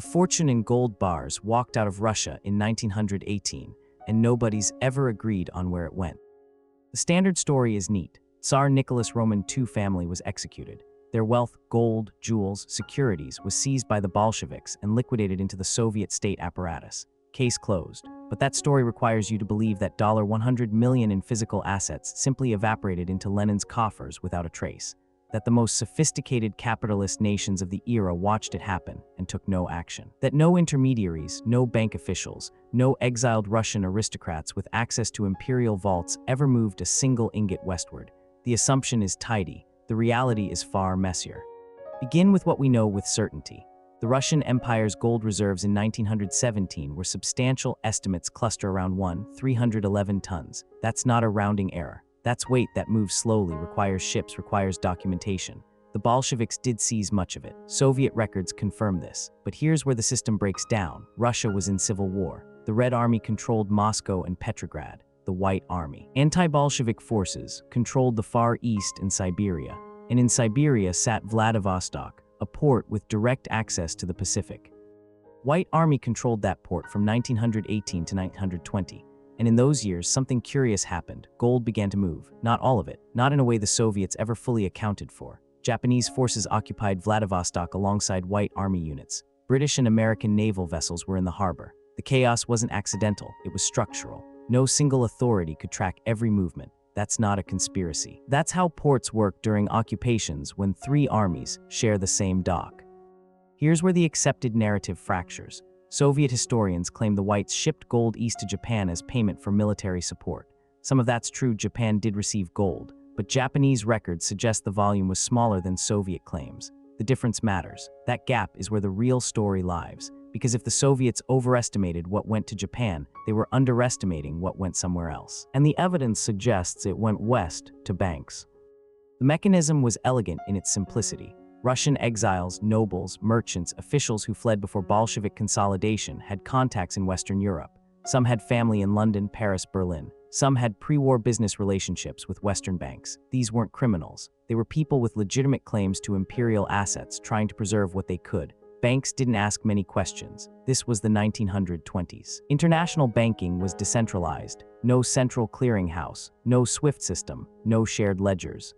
A fortune in gold bars walked out of Russia in 1918, and nobody's ever agreed on where it went. The standard story is neat. Tsar Nicholas Roman II family was executed. Their wealth, gold, jewels, securities, was seized by the Bolsheviks and liquidated into the Soviet state apparatus. Case closed. But that story requires you to believe that $100 million in physical assets simply evaporated into Lenin's coffers without a trace. That the most sophisticated capitalist nations of the era watched it happen and took no action. That no intermediaries, no bank officials, no exiled Russian aristocrats with access to imperial vaults ever moved a single ingot westward. The assumption is tidy. The reality is far messier. Begin with what we know with certainty. The Russian Empire's gold reserves in 1917 were substantial. Estimates cluster around 311 tons. That's not a rounding error. That's weight that moves slowly, requires ships, requires documentation. The Bolsheviks did seize much of it. Soviet records confirm this. But here's where the system breaks down. Russia was in civil war. The Red Army controlled Moscow and Petrograd. The White Army, anti-Bolshevik forces, controlled the Far East and Siberia. And in Siberia sat Vladivostok, a port with direct access to the Pacific. White Army controlled that port from 1918 to 1920. And in those years, something curious happened. Gold began to move. Not all of it. Not in a way the Soviets ever fully accounted for. Japanese forces occupied Vladivostok alongside White Army units. British and American naval vessels were in the harbor. The chaos wasn't accidental. It was structural. No single authority could track every movement. That's not a conspiracy. That's how ports work during occupations when three armies share the same dock. Here's where the accepted narrative fractures. Soviet historians claim the Whites shipped gold east to Japan as payment for military support. Some of that's true. Japan did receive gold, but Japanese records suggest the volume was smaller than Soviet claims. The difference matters. That gap is where the real story lies. Because if the Soviets overestimated what went to Japan, they were underestimating what went somewhere else. And the evidence suggests it went west to banks. The mechanism was elegant in its simplicity. Russian exiles, nobles, merchants, officials who fled before Bolshevik consolidation had contacts in Western Europe. Some had family in London, Paris, Berlin. Some had pre-war business relationships with Western banks. These weren't criminals. They were people with legitimate claims to imperial assets trying to preserve what they could. Banks didn't ask many questions. This was the 1920s. International banking was decentralized. No central clearinghouse, no SWIFT system, no shared ledgers.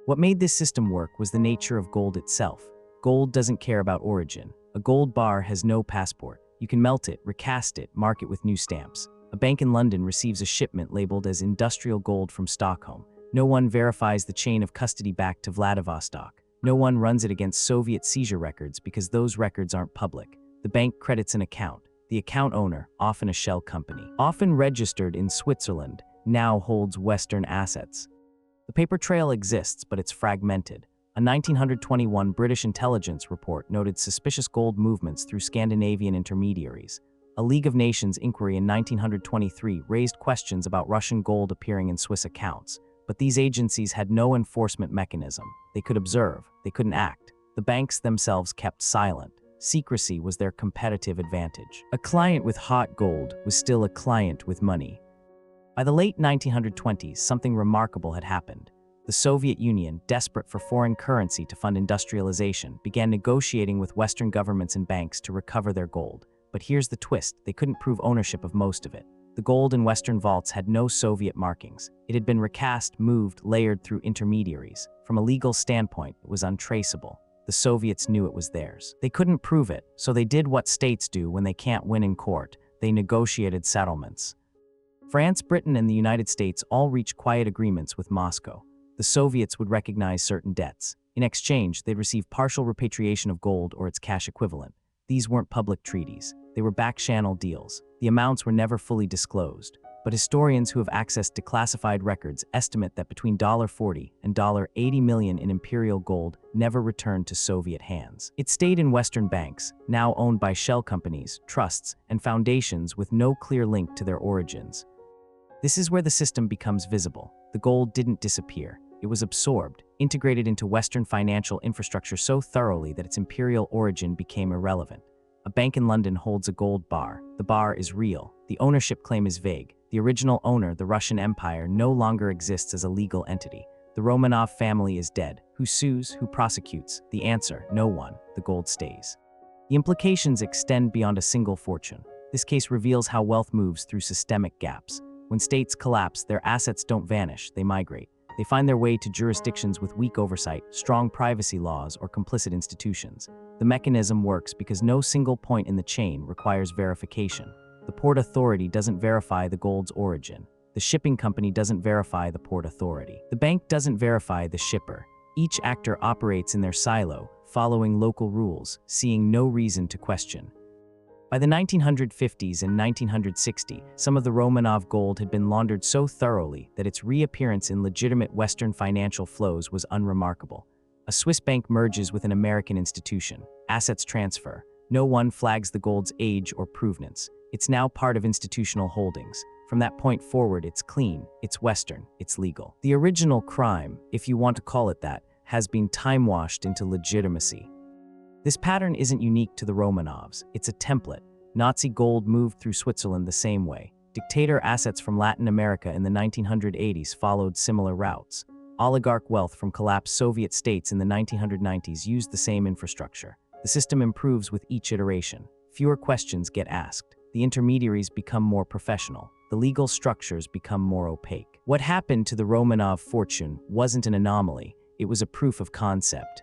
What made this system work was the nature of gold itself. Gold doesn't care about origin. A gold bar has no passport. You can melt it, recast it, mark it with new stamps. A bank in London receives a shipment labeled as industrial gold from Stockholm. No one verifies the chain of custody back to Vladivostok. No one runs it against Soviet seizure records because those records aren't public. The bank credits an account. The account owner, often a shell company, often registered in Switzerland, now holds Western assets. The paper trail exists, but it's fragmented. A 1921 British intelligence report noted suspicious gold movements through Scandinavian intermediaries. A League of Nations inquiry in 1923 raised questions about Russian gold appearing in Swiss accounts, but these agencies had no enforcement mechanism. They could observe, they couldn't act. The banks themselves kept silent. Secrecy was their competitive advantage. A client with hot gold was still a client with money. By the late 1920s, something remarkable had happened. The Soviet Union, desperate for foreign currency to fund industrialization, began negotiating with Western governments and banks to recover their gold. But here's the twist: they couldn't prove ownership of most of it. The gold in Western vaults had no Soviet markings. It had been recast, moved, layered through intermediaries. From a legal standpoint, it was untraceable. The Soviets knew it was theirs. They couldn't prove it, so they did what states do when they can't win in court. They negotiated settlements. France, Britain, and the United States all reached quiet agreements with Moscow. The Soviets would recognize certain debts. In exchange, they'd receive partial repatriation of gold or its cash equivalent. These weren't public treaties. They were back-channel deals. The amounts were never fully disclosed. But historians who have accessed declassified records estimate that between $40 and $80 million in imperial gold never returned to Soviet hands. It stayed in Western banks, now owned by shell companies, trusts, and foundations with no clear link to their origins. This is where the system becomes visible. The gold didn't disappear. It was absorbed, integrated into Western financial infrastructure so thoroughly that its imperial origin became irrelevant. A bank in London holds a gold bar. The bar is real. The ownership claim is vague. The original owner, the Russian Empire, no longer exists as a legal entity. The Romanov family is dead. Who sues? Who prosecutes? The answer: no one. The gold stays. The implications extend beyond a single fortune. This case reveals how wealth moves through systemic gaps. When states collapse, their assets don't vanish, they migrate. They find their way to jurisdictions with weak oversight, strong privacy laws, or complicit institutions. The mechanism works because no single point in the chain requires verification. The port authority doesn't verify the gold's origin. The shipping company doesn't verify the port authority. The bank doesn't verify the shipper. Each actor operates in their silo, following local rules, seeing no reason to question. By the 1950s and 1960, some of the Romanov gold had been laundered so thoroughly that its reappearance in legitimate Western financial flows was unremarkable. A Swiss bank merges with an American institution. Assets transfer. No one flags the gold's age or provenance. It's now part of institutional holdings. From that point forward, it's clean, it's Western, it's legal. The original crime, if you want to call it that, has been time-washed into legitimacy. This pattern isn't unique to the Romanovs, it's a template. Nazi gold moved through Switzerland the same way. Dictator assets from Latin America in the 1980s followed similar routes. Oligarch wealth from collapsed Soviet states in the 1990s used the same infrastructure. The system improves with each iteration. Fewer questions get asked. The intermediaries become more professional. The legal structures become more opaque. What happened to the Romanov fortune wasn't an anomaly, it was a proof of concept.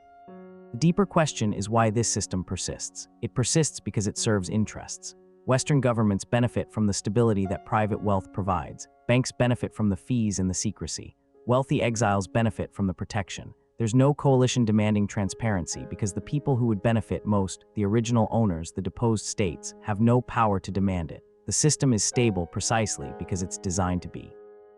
The deeper question is why this system persists. It persists because it serves interests. Western governments benefit from the stability that private wealth provides. Banks benefit from the fees and the secrecy. Wealthy exiles benefit from the protection. There's no coalition demanding transparency because the people who would benefit most, the original owners, the deposed states, have no power to demand it. The system is stable precisely because it's designed to be.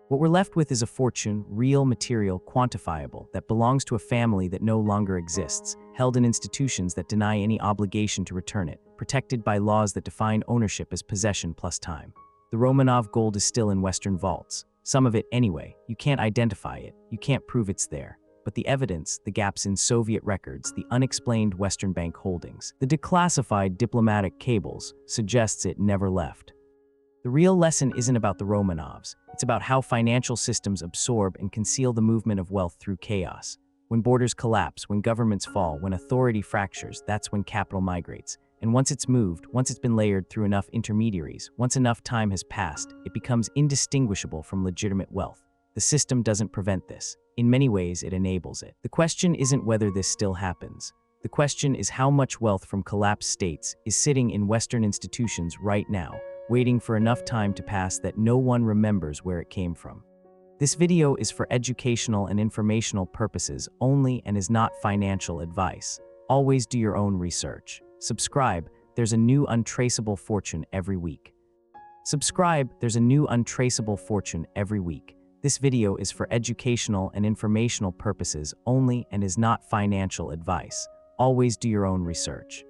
What we're left with is a fortune, real, material, quantifiable, that belongs to a family that no longer exists, held in institutions that deny any obligation to return it, protected by laws that define ownership as possession plus time. The Romanov gold is still in Western vaults. Some of it anyway. You can't identify it. You can't prove it's there. But the evidence, the gaps in Soviet records, the unexplained Western bank holdings, the declassified diplomatic cables, suggests it never left. The real lesson isn't about the Romanovs. It's about how financial systems absorb and conceal the movement of wealth through chaos. When borders collapse, when governments fall, when authority fractures, that's when capital migrates. And once it's moved, once it's been layered through enough intermediaries, once enough time has passed, it becomes indistinguishable from legitimate wealth. The system doesn't prevent this. In many ways, it enables it. The question isn't whether this still happens. The question is how much wealth from collapsed states is sitting in Western institutions right now, waiting for enough time to pass that no one remembers where it came from. This video is for educational and informational purposes only and is not financial advice. Always do your own research. Subscribe, there's a new untraceable fortune every week. Subscribe, there's a new untraceable fortune every week. This video is for educational and informational purposes only and is not financial advice. Always do your own research.